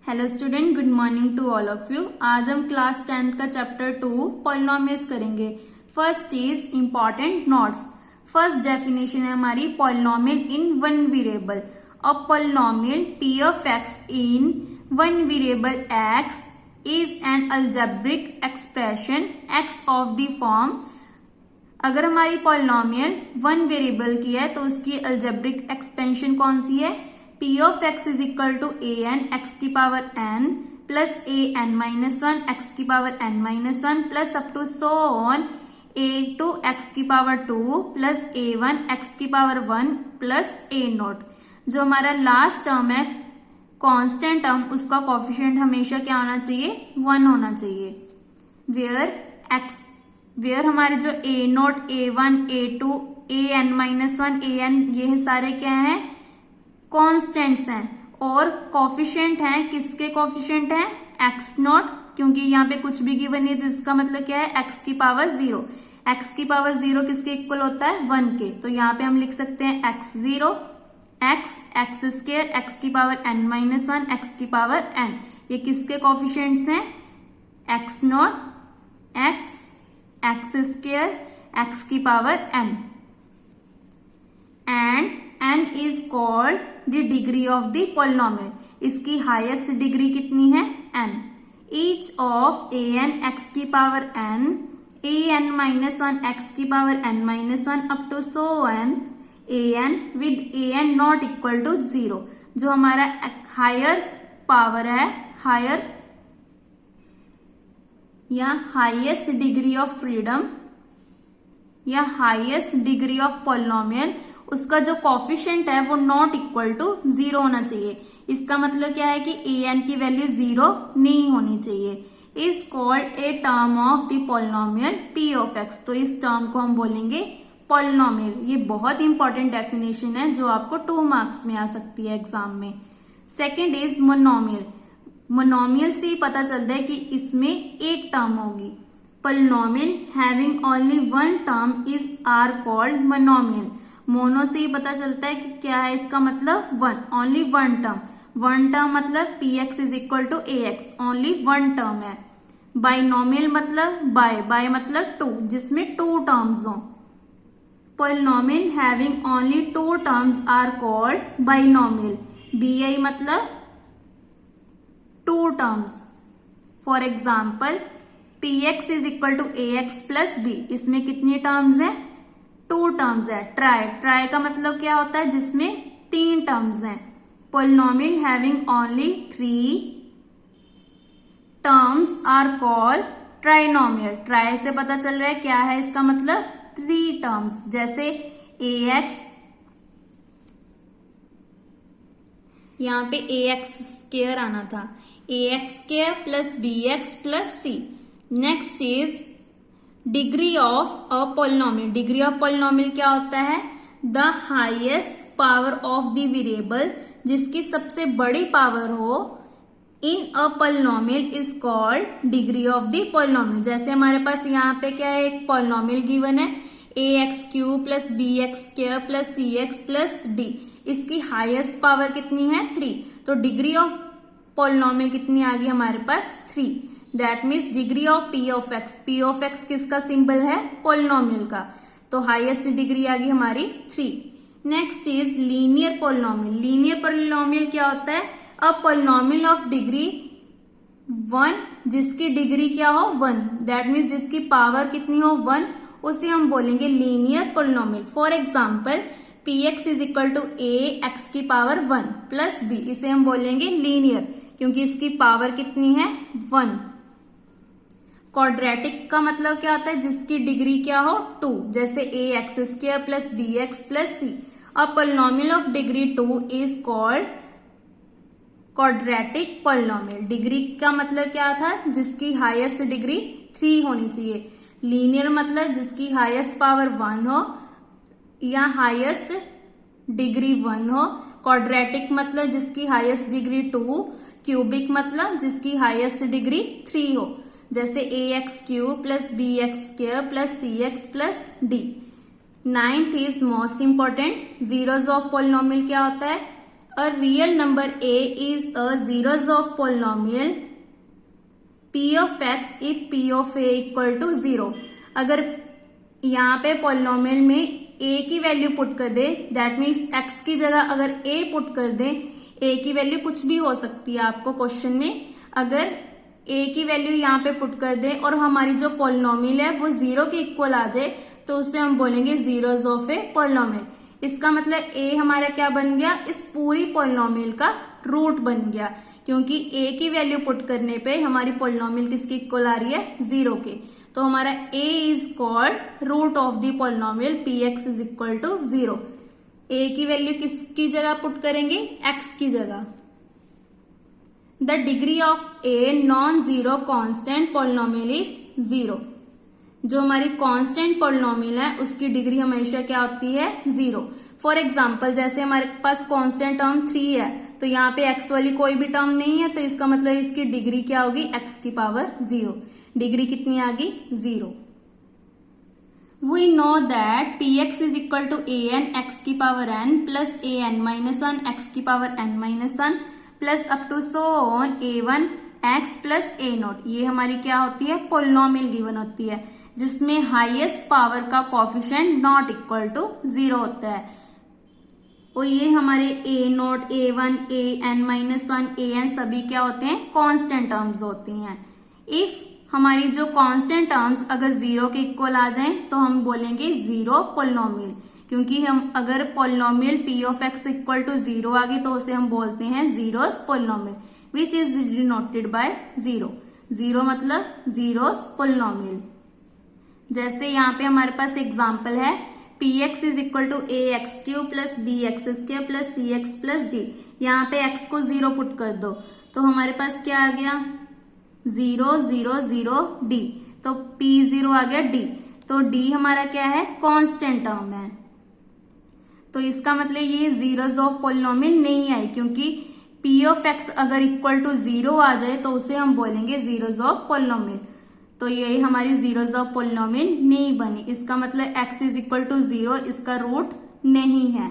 Hello student, good morning to all of you. आज हम class 10th का chapter 2 polynomials करेंगे। First is important notes. First definition है हमारी polynomial in one variable. A polynomial p of x in one variable x is an algebraic expression x of the form. अगर हमारी polynomial one variable की है तो उसकी algebraic expansion कौन सी है? p of x is equal to a n x की power n plus a n minus one x की power n minus one plus up to so on a two x की power 2 plus a one x की power 1 plus a naught. जो हमारा last term है constant term, उसका coefficient हमेशा क्या होना चाहिए? 1 होना चाहिए। वेयर हमारे जो a note, a1, a2, a n minus one, a n, ये सारे क्या हैं? कॉन्स्टेंट्स हैं। और कोफिशिएंट हैं, किसके कोफिशिएंट हैं? एक्स नॉट, क्योंकि यहाँ पे कुछ भी गिवन नहीं है तो इसका मतलब क्या है? एक्स की पावर 0। एक्स की पावर 0 किसके इक्वल होता है? 1 के। तो यहाँ पे हम लिख सकते हैं एक्स 0, एक्स स्क्वायर, एक्स की power n minus one, x की पावर n। ये किसके कोफिशिएंट्स हैं? X naught, x square, x की power n। And n is called the degree of the polynomial. इसकी हाईएस्ट डिग्री कितनी है? n। Each of a n x की power n, a n minus one x की power n minus one up to so n a n with a n not equal to 0। जो हमारा higher power है, higher या highest degree of freedom या highest degree of polynomial, उसका जो coefficient है वो नॉट इक्वल टू 0 होना चाहिए। इसका मतलब क्या है कि a n की वैल्यू 0 नहीं होनी चाहिए। Is called a term of the polynomial p of x। तो इस टर्म को हम बोलेंगे पॉलिनोमियल। ये बहुत इंपॉर्टेंट डेफिनेशन है जो आपको 2 मार्क्स में आ सकती है एग्जाम में। Second is monomial. मोनोमियल से ही पता चलता है कि इसमें एक टर्म होगी। Polynomial having only one term is are called monomial. Mono से ही पता चलता है कि क्या है इसका मतलब? One, only one term. One term मतलब px is equal to ax, only one term है। बाइनोमियल मतलब बाय मतलब 2, जिसमें 2 टर्म्स हो। Polynomial having only 2 terms are called binomial. bi मतलब 2 terms. For example px is equal to ax plus b, इसमें कितनी terms है? 2 टर्म्स है। ट्राई का मतलब क्या होता है? जिसमें 3 टर्म्स हैं। Polynomial having only 3 terms are called trinomial. Tri से पता चल रहा है क्या है इसका मतलब? 3 टर्म्स। जैसे ax, यहाँ पे ax स्क्वायर आना था, ax square plus bx plus c। Next is degree of a polynomial. Degree of polynomial क्या होता है? The highest power of the variable, जिसकी सबसे बड़ी पावर हो in a polynomial is called degree of the polynomial. जैसे हमारे पास यहाँ पे क्या है? एक पॉलिनोमियल गिवन है ax³ plus bx square plus cx plus d। इसकी हाईएस्ट पावर कितनी है? 3। तो डिग्री ऑफ पॉलिनोमियल कितनी आ गई हमारे पास? 3। That means degree of p of x। p of x किसका सिंबल है? पॉलिनोमियल का। तो हाईएस्ट डिग्री आ गई हमारी 3। Next is linear polynomial. Linear polynomial क्या होता है? अ पॉलिनोमियल ऑफ डिग्री 1, जिसकी डिग्री क्या हो? 1। दैट मीन्स जिसकी पावर कितनी हो? 1, उसे हम बोलेंगे linear polynomial. For example px is equal to a x की पावर 1 प्लस b, इसे हम बोलेंगे लीनियर, क्योंकि इसकी पावर कितनी है? 1। क्वाड्रेटिक का मतलब क्या होता है? जिसकी डिग्री क्या हो? 2। जैसे ax square plus bx plus c। A polynomial of degree 2 is called quadratic polynomial. Degree का मतलब क्या था? जिसकी हाईएस्ट डिग्री 3 होनी चाहिए। लीनियर मतलब जिसकी हाईएस्ट पावर 1 हो या हाईएस्ट डिग्री 1 हो। क्वाड्रेटिक मतलब जिसकी हाईएस्ट डिग्री 2। क्यूबिक मतलब जिसकी हाईएस्ट डिग्री 3 हो। जैसे ax³ plus bx square plus cx plus d। 9th is most important, zeros of polynomial क्या होता है? a real number a is a zeros of polynomial p of x if p of a equal to 0। अगर यहाँ पे polynomial में a की value put कर दे, that means x की जगह अगर a पुट कर दे, a की वैल्यू कुछ भी हो सकती है आपको क्वेश्चन में, अगर a की वैल्यू यहाँ पे पुट कर दे और हमारी जो पॉलिनोमियल है वो 0 के इक्वल आ जाए तो उसे हम बोलेंगे जीरोस ऑफ ए पॉलिनोमियल। इसका मतलब a हमारा क्या बन गया, इस पूरी पॉलिनोमियल का रूट बन गया, क्योंकि a की वैल्यू पुट करने पे हमारी पॉलिनोमियल किसके इक्वल आ रही है, 0 के। तो हमारा a is called root of the polynomial px is equal to 0। a की वैल्यू किसकी जगह पुट करेंगे, x की जगह। The degree of a non zero constant polynomial is 0। जो हमारी कांस्टेंट पॉलिनोमियल है उसकी डिग्री हमेशा क्या होती है, 0। फॉर एग्जाम्पल जैसे हमारे पास कांस्टेंट टर्म 3 है, तो यहाँ पे x वाली कोई भी टर्म नहीं है, तो इसका मतलब इसकी डिग्री क्या होगी, x की पावर 0। डिग्री कितनी आ गई, 0। We know that px is equal to an x की power n plus an minus 1 x की power n minus 1 plus up to so on a1 x plus a0। ये हमारी क्या होती है, पॉलिनोमियल गिवन होती है जिसमें हाईएस्ट पावर का कोफिशिएंट नॉट इक्वल टू 0 होता है। और ये हमारे a0, a1, an minus 1, an सभी क्या होते हैं, कांस्टेंट टर्म्स होती हैं। इफ हमारी जो कांस्टेंट टर्म्स अगर 0 के इक्वल आ जाएं तो हम बोलेंगे 0 पॉलिनोमियल, क्योंकि हम अगर polynomial p of x equal to 0 आ गई तो उसे हम बोलते हैं zeros polynomial which is denoted by 0। 0 मतलब जीरोस पॉलिनोमियल। जैसे यहाँ पे हमारे पास एग्जाम्पल है px is equal to a x cube plus b x square plus c x plus d। यहाँ पे x को 0 पुट कर दो तो हमारे पास क्या आ गया, 0 0 0 d, तो p 0 आ गया d, तो d हमारा क्या है, कांस्टेंट टर्म है। तो इसका मतलब ये जीरोस ऑफ पॉलिनोमियल नहीं आई, क्योंकि p ऑफ x अगर इक्वल टू 0 आ जाए तो उसे हम बोलेंगे जीरोस ऑफ पॉलिनोमियल। तो ये हमारी जीरोस ऑफ पॉलिनोमियल नहीं बनी, इसका मतलब x इज इक्वल टू 0 इसका रूट नहीं है।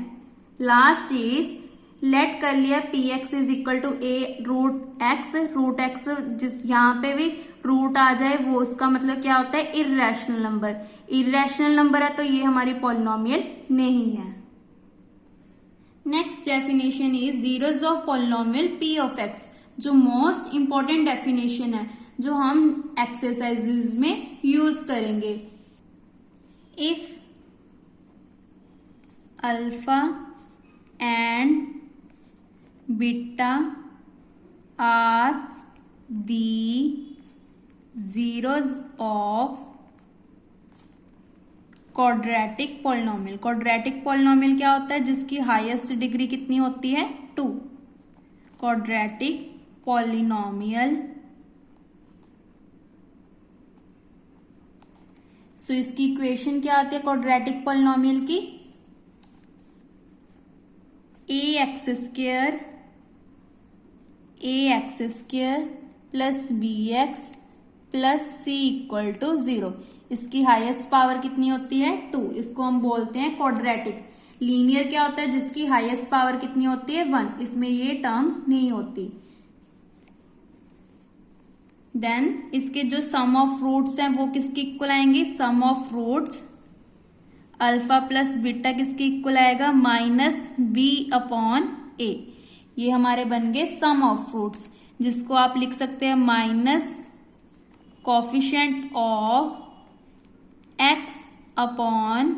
लास्ट इज लेट कर लिया px is equal to a root x जिस यहाँ पे भी रूट आ जाए वो उसका मतलब क्या होता है, इर्रेशनल नंबर। इर्रेशनल नंबर है तो ये हमारी पॉलिनोमियल नहीं है। Next definition is zeros of polynomial p of x, जो मोस्ट इंपॉर्टेंट डेफिनेशन है जो हम एक्सरसाइजेज में यूज करेंगे। If alpha and beta are the zeros of quadratic polynomial. Quadratic polynomial क्या होता है, जिसकी हाईएस्ट डिग्री कितनी होती है, 2। क्वाड्रेटिक पॉलिनोमियल, सो इसकी इक्वेशन क्या आती है क्वाड्रेटिक पॉलिनोमियल की, a x square plus B x plus c equal to 0। इसकी हाईएस्ट पावर कितनी होती है, 2। इसको हम बोलते हैं क्वाड्रेटिक। लीनियर क्या होता है, जिसकी हाईएस्ट पावर कितनी होती है, 1। इसमें ये टर्म नहीं होती। देन इसके जो सम ऑफ रूट्स हैं वो किसके इक्वल आएंगे, sum of roots alpha plus beta किसके इक्वल आएगा, माइनस बी अपॉन ए। ये हमारे बन गए सम ऑफ रूट्स, जिसको आप लिख सकते हैं minus coefficient of x upon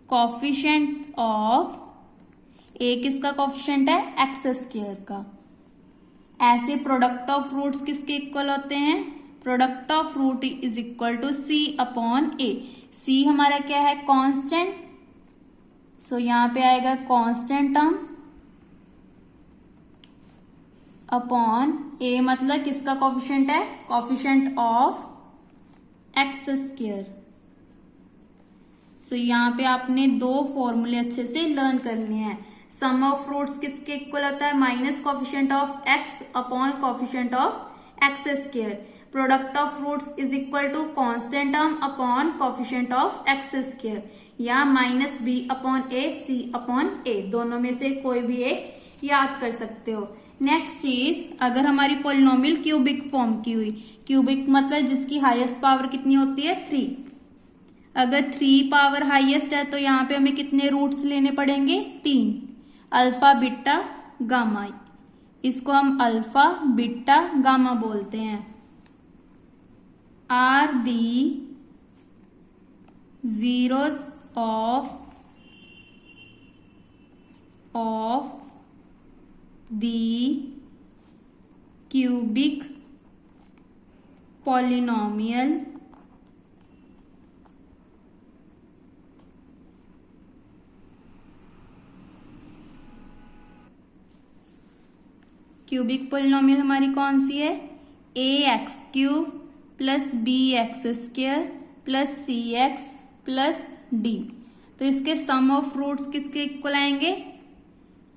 coefficient of a। किसका कोफिशिएंट है, एक्स स्क्वायर का। ऐसे प्रोडक्ट ऑफ रूट्स किसके इक्वल होते हैं, product of root is equal to c upon a। c हमारा क्या है, कांस्टेंट, सो यहां पे आएगा कांस्टेंट टर्म अपॉन a मतलब किसका कोफिशिएंट है, कोफिशिएंट ऑफ एक्स स्क्वायर। सो यहाँ पे आपने 2 फॉर्मूले अच्छे से लर्न करने हैं। सम ऑफ रूट्स किसके इक्वल होता है, minus coefficient of x upon coefficient of x square. Product of roots is equal to constant term upon coefficient of x square, या minus B upon a c upon a. दोनों में से कोई भी एक याद कर सकते हो। नेक्स्ट इज अगर हमारी पॉलिनोमियल क्यूबिक फॉर्म की हुई, क्यूबिक मतलब जिसकी हाईएस्ट पावर कितनी होती है 3। अगर 3 पावर हाईएस्ट है तो यहाँ पे हमें कितने रूट्स लेने पड़ेंगे 3, अल्फा बीटा गामा। इसको हम अल्फा बीटा गामा बोलते हैं। Are the zeros of the cubic polynomial cubic polynomial हमारी कौन सी है, A x cube plus B x square plus C x plus D. तो इसके सम ऑफ रूट्स किसके इक्वल आएंगे,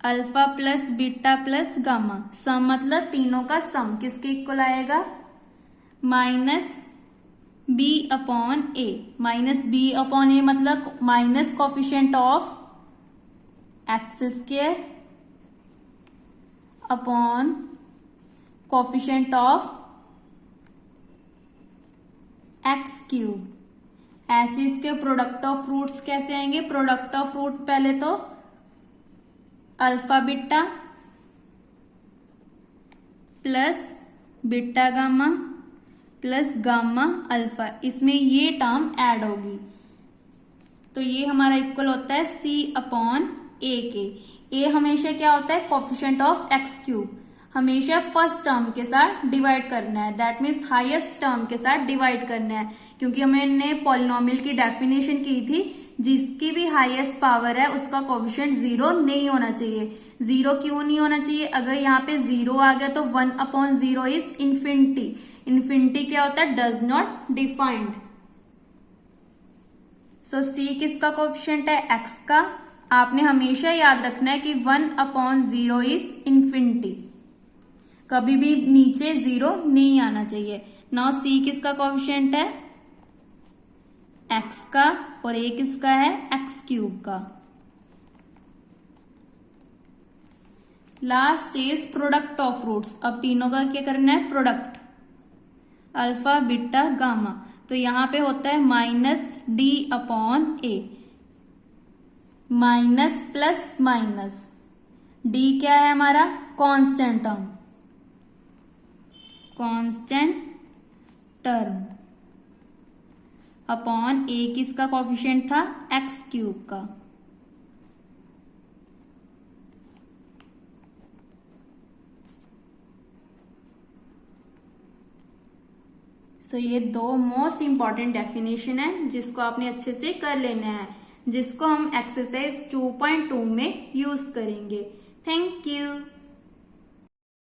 alpha plus beta plus gamma. Sum मतलब तीनों का सम किसके इक्वल आएगा, minus B upon A. Minus B upon A मतलब minus coefficient of x square upon coefficient of x cube. ऐसे इसके प्रोडक्ट ऑफ रूट्स कैसे आएंगे, प्रोडक्ट ऑफ रूट पहले तो alpha beta plus beta gamma plus gamma alpha, इसमें ये term add होगी तो ये हमारा इक्वल होता है सी अपॉन ए के। ए हमेशा क्या होता है, कोफिशिएंट ऑफ एक्स क्यूब, हमेशा फर्स्ट टर्म के साथ डिवाइड करना है, दैट मीन्स हाईएस्ट टर्म के साथ डिवाइड करना है। क्योंकि हमने पॉलिनोमियल की डेफिनेशन की थी, जिसकी भी हाईएस्ट पावर है उसका कोफिशिएंट 0 नहीं होना चाहिए। 0 क्यों नहीं होना चाहिए, अगर यहाँ पे 0 आ गया तो 1 अपॉन 0 इज इन्फिनिटी। इन्फिनिटी क्या होता है, डज नॉट डिफाइंड। सो सी किसका कोफिशिएंट है, एक्स का। आपने हमेशा याद रखना है कि 1 अपॉन 0 इज इन्फिनिटी, कभी भी नीचे 0 नहीं आना चाहिए। नाउ सी किसका कोफिशिएंट है, एक्स का, और ए किसका है, एक्स क्यूब का। Last is product of roots. अब तीनों का क्या करना है, प्रोडक्ट अल्फा बीटा गामा। तो यहां पे होता है minus D upon A, minus plus minus, D क्या है हमारा constant term, constant term upon A किसका कोफिशिएंट था, एक्स क्यूब का। सो ये दो मोस्ट इंपॉर्टेंट डेफिनेशन है जिसको आपने अच्छे से कर लेना है, जिसको हम एक्सरसाइज 2.2 में यूज करेंगे। Thank you.